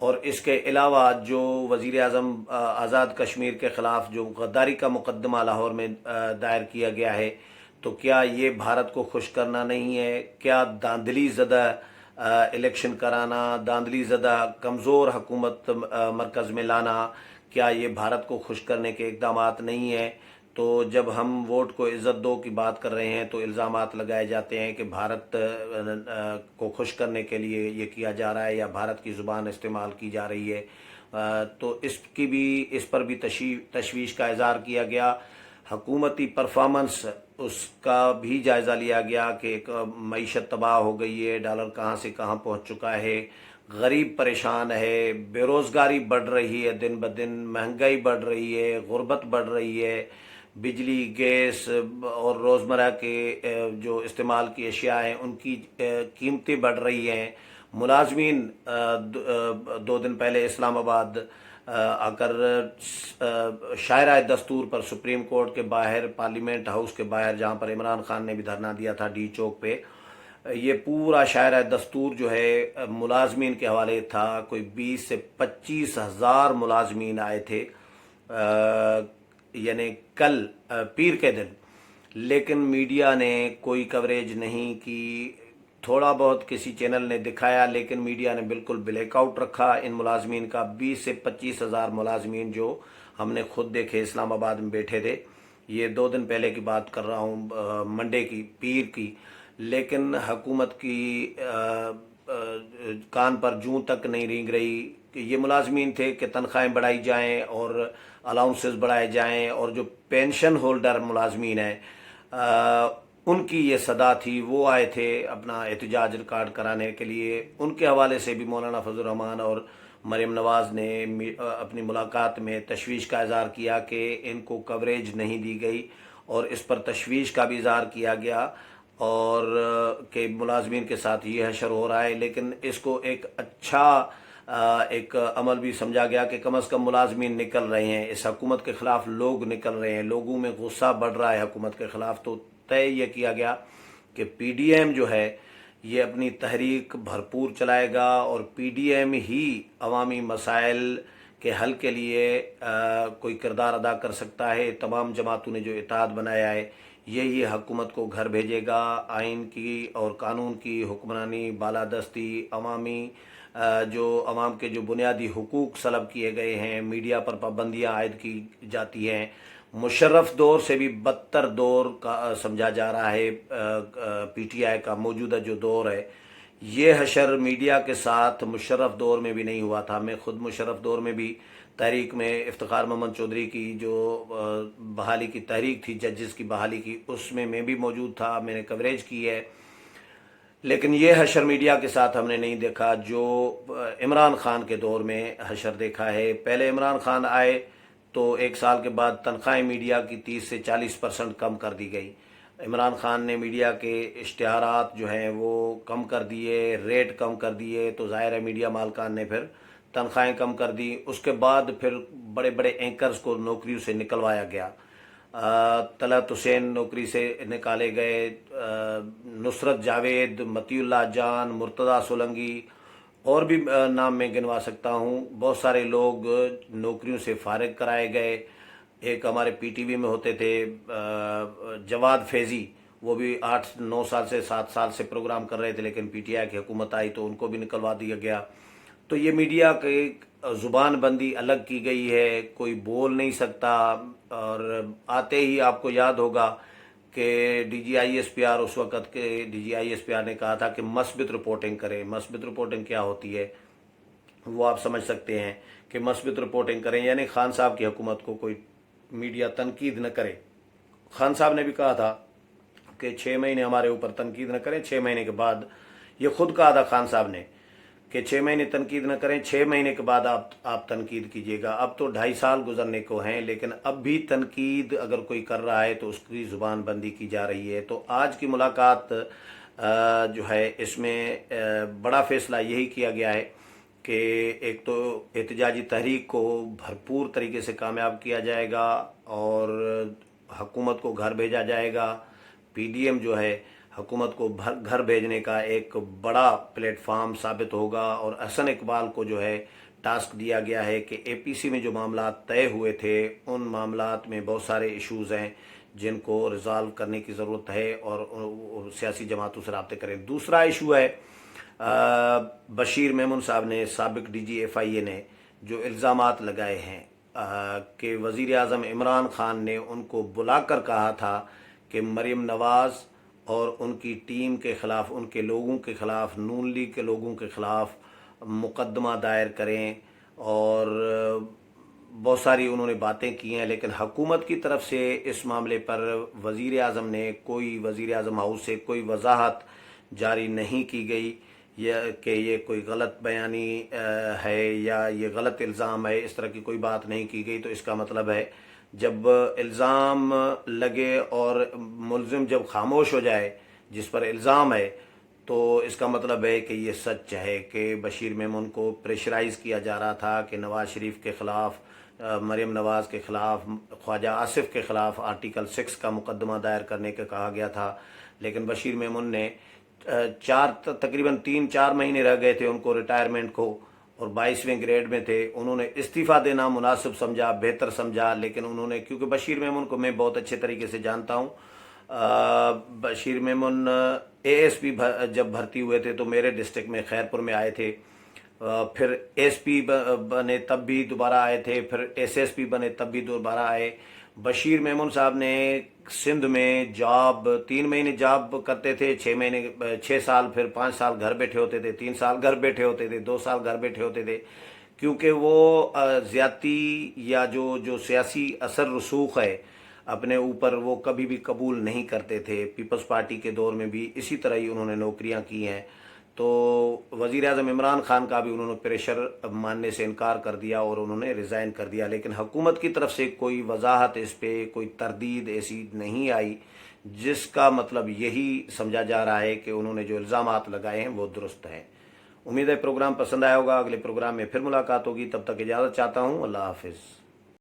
اور اس کے علاوہ جو وزیر اعظم آزاد کشمیر کے خلاف جو غداری کا مقدمہ لاہور میں دائر کیا گیا ہے، تو کیا یہ بھارت کو خوش کرنا نہیں ہے؟ کیا داندلی زدہ الیکشن کرانا، داندلی زدہ کمزور حکومت مرکز میں لانا، کیا یہ بھارت کو خوش کرنے کے اقدامات نہیں ہیں؟ تو جب ہم ووٹ کو عزت دو کی بات کر رہے ہیں تو الزامات لگائے جاتے ہیں کہ بھارت کو خوش کرنے کے لیے یہ کیا جا رہا ہے یا بھارت کی زبان استعمال کی جا رہی ہے۔ تو اس پر بھی تشویش کا اظہار کیا گیا۔ حکومتی پرفارمنس اس کا بھی جائزہ لیا گیا کہ ایک معیشت تباہ ہو گئی ہے، ڈالر کہاں سے کہاں پہنچ چکا ہے، غریب پریشان ہے، بے روزگاری بڑھ رہی ہے، دن بدن مہنگائی بڑھ رہی ہے، غربت بڑھ رہی ہے، بجلی، گیس اور روزمرہ کے جو استعمال کی اشیاء ہیں ان کی قیمتیں بڑھ رہی ہیں۔ ملازمین 2 دن پہلے اسلام آباد آ کر شاعرہ دستور پر سپریم کورٹ کے باہر، پارلیمنٹ ہاؤس کے باہر، جہاں پر عمران خان نے بھی دھرنا دیا تھا ڈی چوک پہ، یہ پورا شاعرہ دستور جو ہے ملازمین کے حوالے تھا۔ کوئی 20 سے 25 ہزار ملازمین آئے تھے یعنی کل پیر کے دن، لیکن میڈیا نے کوئی کوریج نہیں کی۔ تھوڑا بہت کسی چینل نے دکھایا لیکن میڈیا نے بالکل بلیک آؤٹ رکھا ان ملازمین کا۔ 20 سے 25 ہزار ملازمین جو ہم نے خود دیکھے اسلام آباد میں بیٹھے تھے، یہ 2 دن پہلے کی بات کر رہا ہوں، منڈے کی، پیر کی، لیکن حکومت کی کان پر جوں تک نہیں رینگ رہی کہ یہ ملازمین تھے کہ تنخواہیں بڑھائی جائیں اور الاؤنسز بڑھائے جائیں، اور جو پینشن ہولڈر ملازمین ہیں ان کی یہ صدا تھی، وہ آئے تھے اپنا احتجاج ریکارڈ کرانے کے لیے۔ ان کے حوالے سے بھی مولانا فضل الرحمان اور مریم نواز نے اپنی ملاقات میں تشویش کا اظہار کیا کہ ان کو کوریج نہیں دی گئی، اور اس پر تشویش کا بھی اظہار کیا گیا اور کہ ملازمین کے ساتھ یہ حشر ہو رہا ہے۔ لیکن اس کو ایک اچھا ایک عمل بھی سمجھا گیا کہ کم از کم ملازمین نکل رہے ہیں، اس حکومت کے خلاف لوگ نکل رہے ہیں، لوگوں میں غصہ بڑھ رہا ہے حکومت کے خلاف۔ تو طے یہ کیا گیا کہ پی ڈی ایم جو ہے یہ اپنی تحریک بھرپور چلائے گا، اور پی ڈی ایم ہی عوامی مسائل کے حل کے لیے کوئی کردار ادا کر سکتا ہے۔ تمام جماعتوں نے جو اتحاد بنایا ہے یہ حکومت کو گھر بھیجے گا۔ آئین کی اور قانون کی حکمرانی، بالادستی، عوام کے جو بنیادی حقوق سلب کیے گئے ہیں، میڈیا پر پابندیاں عائد کی جاتی ہیں، مشرف دور سے بھی بدتر دور کا سمجھا جا رہا ہے پی ٹی آئی کا موجودہ جو دور ہے۔ یہ حشر میڈیا کے ساتھ مشرف دور میں بھی نہیں ہوا تھا۔ میں خود مشرف دور میں بھی تحریک میں افتخار محمد چودھری کی جو بحالی کی تحریک تھی، ججز کی بحالی کی، اس میں بھی موجود تھا، میں نے کوریج کی ہے۔ لیکن یہ حشر میڈیا کے ساتھ ہم نے نہیں دیکھا جو عمران خان کے دور میں حشر دیکھا ہے۔ پہلے عمران خان آئے تو 1 سال کے بعد تنخواہیں میڈیا کی 30 سے 40% کم کر دی گئی۔ عمران خان نے میڈیا کے اشتہارات جو ہیں وہ کم کر دیے، ریٹ کم کر دیے، تو ظاہر ہے میڈیا مالکان نے پھر تنخواہیں کم کر دی۔ اس کے بعد پھر بڑے بڑے اینکرز کو نوکریوں سے نکلوایا گیا۔ طلعت حسین نوکری سے نکالے گئے، نصرت جاوید، مطیع اللہ جان، مرتضیٰ سولنگی، اور بھی نام میں گنوا سکتا ہوں، بہت سارے لوگ نوکریوں سے فارغ کرائے گئے۔ ایک ہمارے پی ٹی وی میں ہوتے تھے جواد فیضی، وہ بھی 8-9 سال سے 7 سال سے پروگرام کر رہے تھے، لیکن پی ٹی آئی کی حکومت آئی تو ان کو بھی نکلوا دیا گیا۔ تو یہ میڈیا کی زبان بندی الگ کی گئی ہے، کوئی بول نہیں سکتا۔ اور آتے ہی آپ کو یاد ہوگا کہ D G I S P R, اس وقت کے D G I S P R نے کہا تھا کہ مثبت رپورٹنگ کریں۔ مثبت رپورٹنگ کیا ہوتی ہے وہ آپ سمجھ سکتے ہیں کہ مثبت رپورٹنگ کریں یعنی خان صاحب کی حکومت کو کوئی میڈیا تنقید نہ کرے۔ خان صاحب نے بھی کہا تھا کہ 6 مہینے ہمارے اوپر تنقید نہ کریں، 6 مہینے کے بعد، یہ خود کہا تھا خان صاحب نے کہ 6 مہینے تنقید نہ کریں، 6 مہینے کے بعد آپ تنقید کیجیے گا۔ اب تو 2.5 سال گزرنے کو ہیں، لیکن اب بھی تنقید اگر کوئی کر رہا ہے تو اس کی زبان بندی کی جا رہی ہے۔ تو آج کی ملاقات جو ہے اس میں بڑا فیصلہ یہی کیا گیا ہے کہ ایک تو احتجاجی تحریک کو بھرپور طریقے سے کامیاب کیا جائے گا اور حکومت کو گھر بھیجا جائے گا۔ پی ڈی ایم جو ہے حکومت کو گھر بھیجنے کا ایک بڑا پلیٹ فارم ثابت ہوگا، اور احسن اقبال کو جو ہے ٹاسک دیا گیا ہے کہ اے پی سی میں جو معاملات طے ہوئے تھے ان معاملات میں بہت سارے ایشوز ہیں جن کو ریزالو کرنے کی ضرورت ہے اور سیاسی جماعتوں سے رابطے کریں۔ دوسرا ایشو ہے بشیر میمن صاحب نے، سابق ڈی جی ایف آئی اے نے جو الزامات لگائے ہیں کہ وزیر اعظم عمران خان نے ان کو بلا کر کہا تھا کہ مریم نواز اور ان کی ٹیم کے خلاف، ان کے لوگوں کے خلاف، نون لیگ کے لوگوں کے خلاف مقدمہ دائر کریں، اور بہت ساری انہوں نے باتیں کی ہیں، لیکن حکومت کی طرف سے اس معاملے پر وزیر اعظم نے وزیر اعظم ہاؤس سے کوئی وضاحت جاری نہیں کی گئی، یا کہ یہ کوئی غلط بیانی ہے یا یہ غلط الزام ہے، اس طرح کی کوئی بات نہیں کی گئی۔ تو اس کا مطلب ہے جب الزام لگے اور ملزم جب خاموش ہو جائے جس پر الزام ہے، تو اس کا مطلب ہے کہ یہ سچ ہے کہ بشیر میمن کو پریشرائز کیا جا رہا تھا کہ نواز شریف کے خلاف، مریم نواز کے خلاف، خواجہ آصف کے خلاف آرٹیکل 6 کا مقدمہ دائر کرنے کا کہا گیا تھا، لیکن بشیر میمن نے تقریباً 3-4 مہینے رہ گئے تھے ان کو ریٹائرمنٹ کو، اور 22ویں گریڈ میں تھے، انہوں نے استعفیٰ دینا مناسب سمجھا، بہتر سمجھا، لیکن انہوں نے، کیونکہ بشیر میمن کو میں بہت اچھے طریقے سے جانتا ہوں، Bashir Memon A S P جب بھرتی ہوئے تھے تو میرے ڈسٹرکٹ میں خیرپور میں آئے تھے، پھر ایس پی بنے تب بھی دوبارہ آئے تھے، پھر ایس پی بنے تب بھی دوبارہ آئے۔ بشیر میمن صاحب نے سندھ میں 3 مہینے جاب کرتے تھے، 6 سال، پھر 5 سال گھر بیٹھے ہوتے تھے، 3 سال گھر بیٹھے ہوتے تھے، 2 سال گھر بیٹھے ہوتے تھے، کیونکہ وہ زیادتی یا جو سیاسی اثر رسوخ ہے اپنے اوپر وہ کبھی بھی قبول نہیں کرتے تھے۔ پیپلز پارٹی کے دور میں بھی اسی طرح ہی انہوں نے نوکریاں کی ہیں، تو وزیر اعظم عمران خان کا بھی انہوں نے پریشر ماننے سے انکار کر دیا اور انہوں نے ریزائن کر دیا، لیکن حکومت کی طرف سے کوئی وضاحت اس پہ، کوئی تردید ایسی نہیں آئی، جس کا مطلب یہی سمجھا جا رہا ہے کہ انہوں نے جو الزامات لگائے ہیں وہ درست ہیں۔ امید ہے پروگرام پسند آیا ہوگا، اگلے پروگرام میں پھر ملاقات ہوگی، تب تک اجازت چاہتا ہوں، اللہ حافظ۔